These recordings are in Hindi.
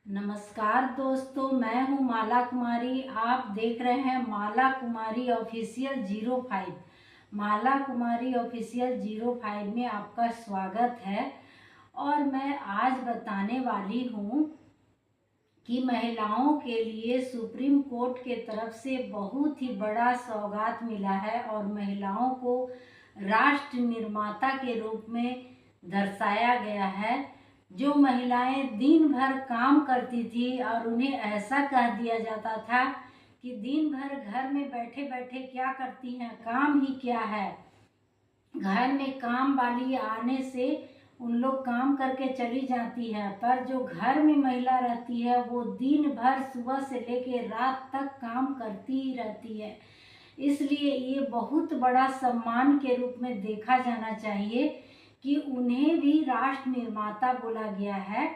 नमस्कार दोस्तों, मैं हूं माला कुमारी। आप देख रहे हैं माला कुमारी ऑफिशियल 05। माला कुमारी ऑफिशियल 05 में आपका स्वागत है। और मैं आज बताने वाली हूं कि महिलाओं के लिए सुप्रीम कोर्ट के तरफ से बहुत ही बड़ा सौगात मिला है और महिलाओं को राष्ट्र निर्माता के रूप में दर्शाया गया है। जो महिलाएं दिन भर काम करती थी और उन्हें ऐसा कह दिया जाता था कि दिन भर घर में बैठे बैठे क्या करती हैं, काम ही क्या है। घर में काम वाली आने से उन लोग काम करके चली जाती है, पर जो घर में महिला रहती है वो दिन भर सुबह से लेकर रात तक काम करती ही रहती है। इसलिए ये बहुत बड़ा सम्मान के रूप में देखा जाना चाहिए कि उन्हें भी राष्ट्र निर्माता बोला गया है,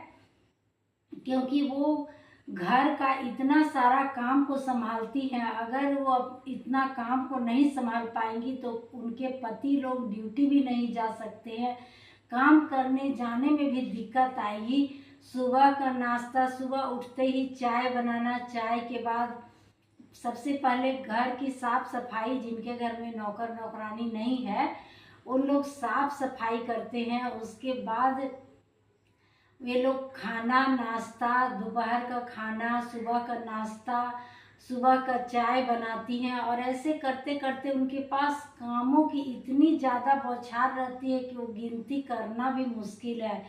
क्योंकि वो घर का इतना सारा काम को संभालती हैं। अगर वो अब इतना काम को नहीं संभाल पाएंगी तो उनके पति लोग ड्यूटी भी नहीं जा सकते हैं, काम करने जाने में भी दिक्कत आएगी। सुबह का नाश्ता, सुबह उठते ही चाय बनाना, चाय के बाद सबसे पहले घर की साफ सफाई, जिनके घर में नौकर नौकरानी नहीं है उन लोग साफ सफाई करते हैं। उसके बाद वे लोग खाना नाश्ता, दोपहर का खाना, सुबह का नाश्ता, सुबह का चाय बनाती हैं। और ऐसे करते करते उनके पास कामों की इतनी ज़्यादा बौछार रहती है कि वो गिनती करना भी मुश्किल है।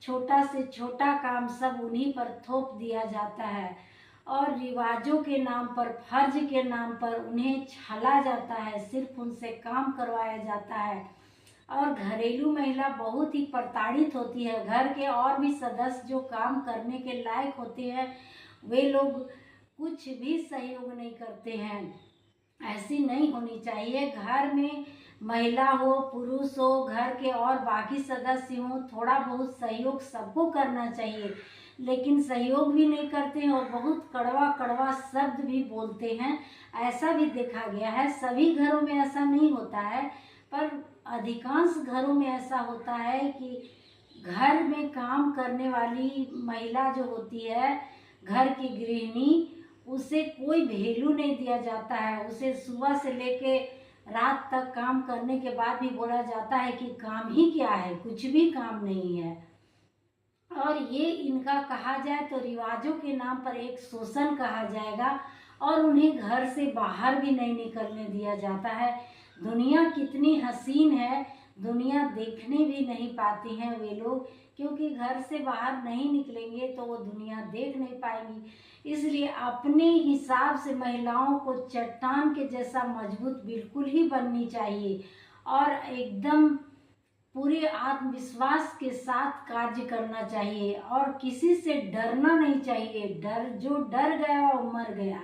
छोटा से छोटा काम सब उन्हीं पर थोप दिया जाता है और रिवाजों के नाम पर, फर्ज के नाम पर उन्हें छला जाता है, सिर्फ उनसे काम करवाया जाता है। और घरेलू महिला बहुत ही प्रताड़ित होती है। घर के और भी सदस्य जो काम करने के लायक होते हैं वे लोग कुछ भी सहयोग नहीं करते हैं। ऐसी नहीं होनी चाहिए। घर में महिला हो, पुरुष हो, घर के और बाकी सदस्य हो, थोड़ा बहुत सहयोग सबको करना चाहिए, लेकिन सहयोग भी नहीं करते हैं और बहुत कड़वा कड़वा शब्द भी बोलते हैं। ऐसा भी देखा गया है। सभी घरों में ऐसा नहीं होता है, पर अधिकांश घरों में ऐसा होता है कि घर में काम करने वाली महिला जो होती है, घर की गृहिणी, उसे कोई वैल्यू नहीं दिया जाता है। उसे सुबह से लेके रात तक काम करने के बाद भी बोला जाता है कि काम ही क्या है, कुछ भी काम नहीं है। और ये इनका कहा जाए तो रिवाजों के नाम पर एक शोषण कहा जाएगा और उन्हें घर से बाहर भी नहीं निकलने दिया जाता है। दुनिया कितनी हसीन है, दुनिया देखने भी नहीं पाती हैं वे लोग, क्योंकि घर से बाहर नहीं निकलेंगे तो वो दुनिया देख नहीं पाएंगी। इसलिए अपने हिसाब से महिलाओं को चट्टान के जैसा मजबूत बिल्कुल ही बननी चाहिए और एकदम पूरे आत्मविश्वास के साथ कार्य करना चाहिए और किसी से डरना नहीं चाहिए। जो डर गया वो मर गया,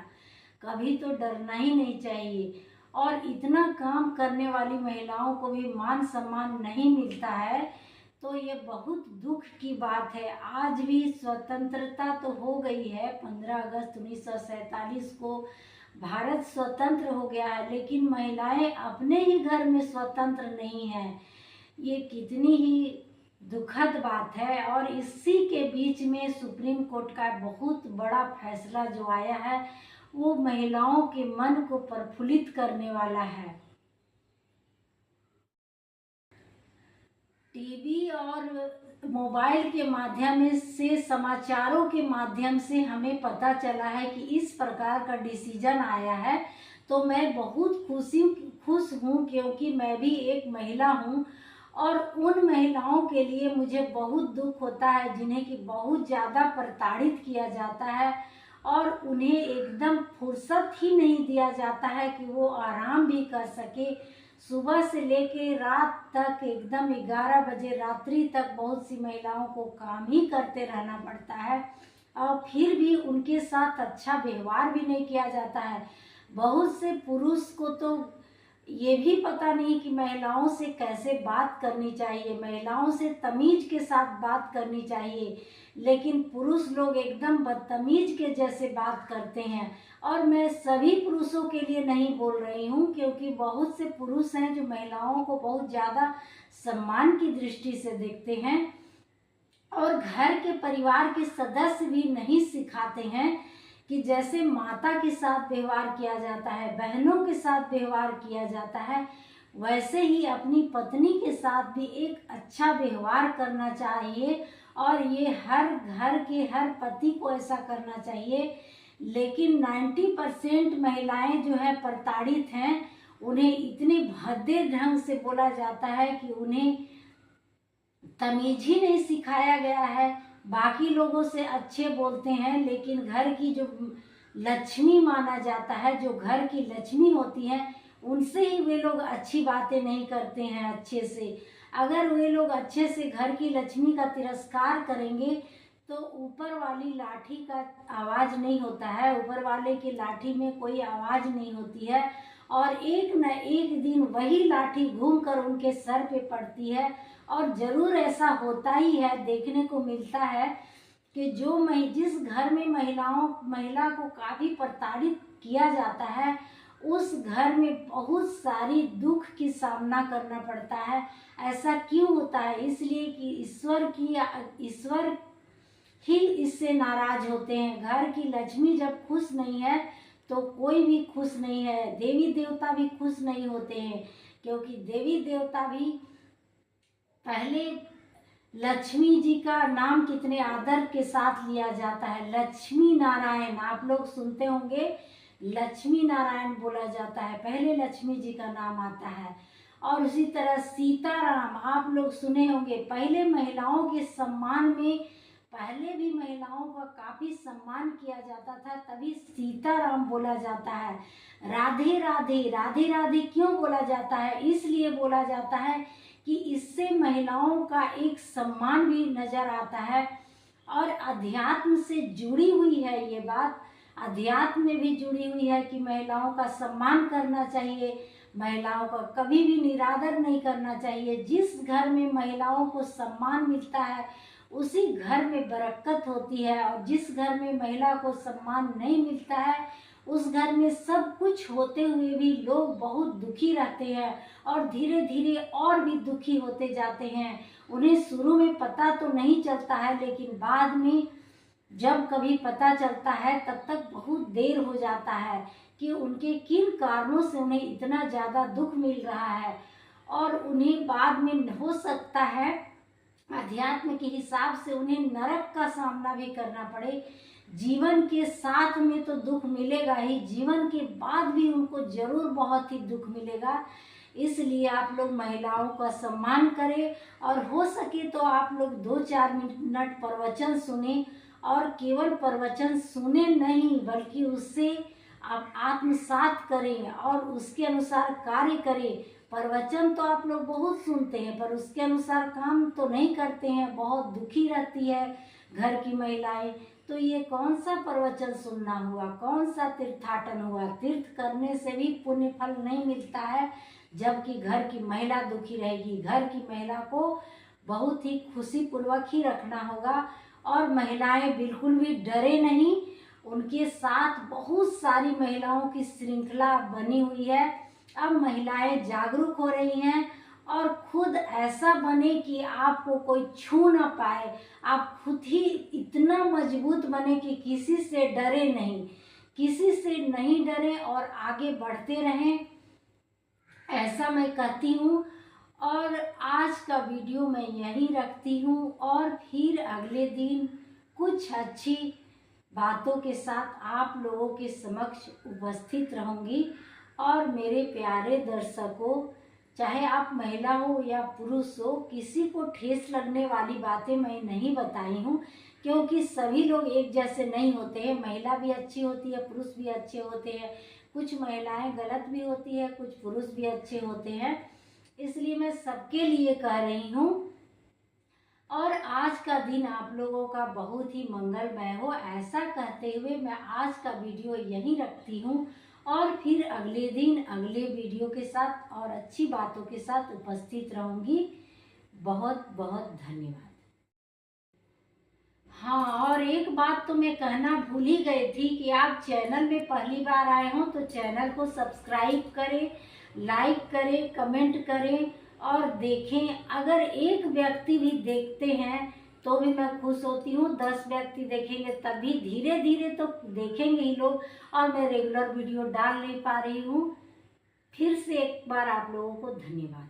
कभी तो डरना ही नहीं चाहिए। और इतना काम करने वाली महिलाओं को भी मान सम्मान नहीं मिलता है तो ये बहुत दुख की बात है। आज भी स्वतंत्रता तो हो गई है, 15 अगस्त 1947 को भारत स्वतंत्र हो गया है, लेकिन महिलाएं अपने ही घर में स्वतंत्र नहीं हैं। ये कितनी ही दुखद बात है। और इसी के बीच में सुप्रीम कोर्ट का बहुत बड़ा फैसला जो आया है वो महिलाओं के मन को प्रफुल्लित करने वाला है। टीवी और मोबाइल के माध्यम से, समाचारों के माध्यम से हमें पता चला है कि इस प्रकार का डिसीजन आया है, तो मैं बहुत खुश हूँ, क्योंकि मैं भी एक महिला हूँ। और उन महिलाओं के लिए मुझे बहुत दुख होता है जिन्हें कि बहुत ज़्यादा प्रताड़ित किया जाता है और उन्हें एकदम फुर्सत ही नहीं दिया जाता है कि वो आराम भी कर सके। सुबह से लेके रात तक, एकदम 11 बजे रात्रि तक बहुत सी महिलाओं को काम ही करते रहना पड़ता है और फिर भी उनके साथ अच्छा व्यवहार भी नहीं किया जाता है। बहुत से पुरुष को तो ये भी पता नहीं कि महिलाओं से कैसे बात करनी चाहिए, महिलाओं से तमीज के साथ बात करनी चाहिए, लेकिन पुरुष लोग एकदम बदतमीज के जैसे बात करते हैं। और मैं सभी पुरुषों के लिए नहीं बोल रही हूँ, क्योंकि बहुत से पुरुष हैं जो महिलाओं को बहुत ज़्यादा सम्मान की दृष्टि से देखते हैं और घर के परिवार के सदस्य भी नहीं सिखाते हैं कि जैसे माता के साथ व्यवहार किया जाता है, बहनों के साथ व्यवहार किया जाता है, वैसे ही अपनी पत्नी के साथ भी एक अच्छा व्यवहार करना चाहिए। और ये हर घर के हर पति को ऐसा करना चाहिए। लेकिन 90% महिलाएं जो है प्रताड़ित हैं, उन्हें इतने भद्दे ढंग से बोला जाता है कि उन्हें तमीज ही नहीं सिखाया गया है। बाकी लोगों से अच्छे बोलते हैं, लेकिन घर की जो लक्ष्मी माना जाता है, जो घर की लक्ष्मी होती है, उनसे ही वे लोग अच्छी बातें नहीं करते हैं अच्छे से। अगर वे लोग अच्छे से घर की लक्ष्मी का तिरस्कार करेंगे तो ऊपर वाली लाठी का आवाज़ नहीं होता है, ऊपर वाले की लाठी में कोई आवाज़ नहीं होती है, और एक न एक दिन वही लाठी घूमकर उनके सर पे पड़ती है। और ज़रूर ऐसा होता ही है, देखने को मिलता है कि जिस घर में महिला को काफ़ी प्रताड़ित किया जाता है, उस घर में बहुत सारी दुख की सामना करना पड़ता है। ऐसा क्यों होता है? इसलिए कि ईश्वर ही इससे नाराज होते हैं। घर की लक्ष्मी जब खुश नहीं है तो कोई भी खुश नहीं है, देवी देवता भी खुश नहीं होते हैं, क्योंकि देवी देवता भी पहले लक्ष्मी जी का नाम कितने आदर के साथ लिया जाता है। लक्ष्मी नारायण, आप लोग सुनते होंगे, लक्ष्मी नारायण बोला जाता है, पहले लक्ष्मी जी का नाम आता है। और उसी तरह सीताराम आप लोग सुने होंगे। पहले महिलाओं के सम्मान में, पहले भी महिलाओं का काफ़ी सम्मान किया जाता था, तभी सीताराम बोला जाता है। राधे राधे, राधे राधे क्यों बोला जाता है? इसलिए बोला जाता है कि इससे महिलाओं का एक सम्मान भी नजर आता है। और अध्यात्म से जुड़ी हुई है ये बात, अध्यात्म में भी जुड़ी हुई है कि महिलाओं का सम्मान करना चाहिए, महिलाओं का कभी भी निरादर नहीं करना चाहिए। जिस घर में महिलाओं को सम्मान मिलता है उसी घर में बरकत होती है, और जिस घर में महिला को सम्मान नहीं मिलता है उस घर में सब कुछ होते हुए भी लोग बहुत दुखी रहते हैं, और धीरे धीरे और भी दुखी होते जाते हैं। उन्हें शुरू में पता तो नहीं चलता है, लेकिन बाद में जब कभी पता चलता है तब तक बहुत देर हो जाता है कि उनके किन कारणों से उन्हें इतना ज़्यादा दुख मिल रहा है। और उन्हें बाद में हो सकता है अध्यात्म के हिसाब से उन्हें नरक का सामना भी करना पड़े। जीवन के साथ में तो दुख मिलेगा ही, जीवन के बाद भी उनको जरूर बहुत ही दुख मिलेगा। इसलिए आप लोग महिलाओं का सम्मान करें, और हो सके तो आप लोग 2-4 मिनट प्रवचन सुने, और केवल प्रवचन सुने नहीं बल्कि उससे आप आत्मसात करें और उसके अनुसार कार्य करें। प्रवचन तो आप लोग बहुत सुनते हैं पर उसके अनुसार काम तो नहीं करते हैं, बहुत दुखी रहती है घर की महिलाएं। तो ये कौन सा प्रवचन सुनना हुआ, कौन सा तीर्थाटन हुआ? तीर्थ करने से भी पुण्य फल नहीं मिलता है, जबकि घर की महिला दुखी रहेगी। घर की महिला को बहुत ही खुशी पूर्वक ही रखना होगा, और महिलाएं बिल्कुल भी डरे नहीं। उनके साथ बहुत सारी महिलाओं की श्रृंखला बनी हुई है। अब महिलाएं जागरूक हो रही हैं, और खुद ऐसा बने कि आपको कोई छू ना पाए। आप खुद ही इतना मजबूत बने कि किसी से डरे नहीं, किसी से नहीं डरे और आगे बढ़ते रहें, ऐसा मैं कहती हूँ। और आज का वीडियो मैं यहीं रखती हूँ, और फिर अगले दिन कुछ अच्छी बातों के साथ आप लोगों के समक्ष उपस्थित रहूँगी। और मेरे प्यारे दर्शकों, चाहे आप महिला हो या पुरुष हो, किसी को ठेस लगने वाली बातें मैं नहीं बताई हूँ, क्योंकि सभी लोग एक जैसे नहीं होते हैं। महिला भी अच्छी होती है, पुरुष भी अच्छे होते हैं, कुछ महिलाएं गलत भी होती है, कुछ पुरुष भी अच्छे होते हैं। इसलिए मैं सबके लिए कह रही हूँ। और आज का दिन आप लोगों का बहुत ही मंगलमय हो, ऐसा कहते हुए मैं आज का वीडियो यहीं रखती हूँ, और फिर अगले दिन अगले वीडियो के साथ और अच्छी बातों के साथ उपस्थित रहूँगी। बहुत बहुत धन्यवाद। हाँ, और एक बात तो मैं कहना भूल ही गई थी कि आप चैनल में पहली बार आए हो तो चैनल को सब्सक्राइब करें, लाइक करें, कमेंट करें और देखें। अगर एक व्यक्ति भी देखते हैं तो भी मैं खुश होती हूँ। 10 व्यक्ति देखेंगे तभी धीरे धीरे तो देखेंगे ही लोग, और मैं रेगुलर वीडियो डाल नहीं पा रही हूँ। फिर से एक बार आप लोगों को धन्यवाद।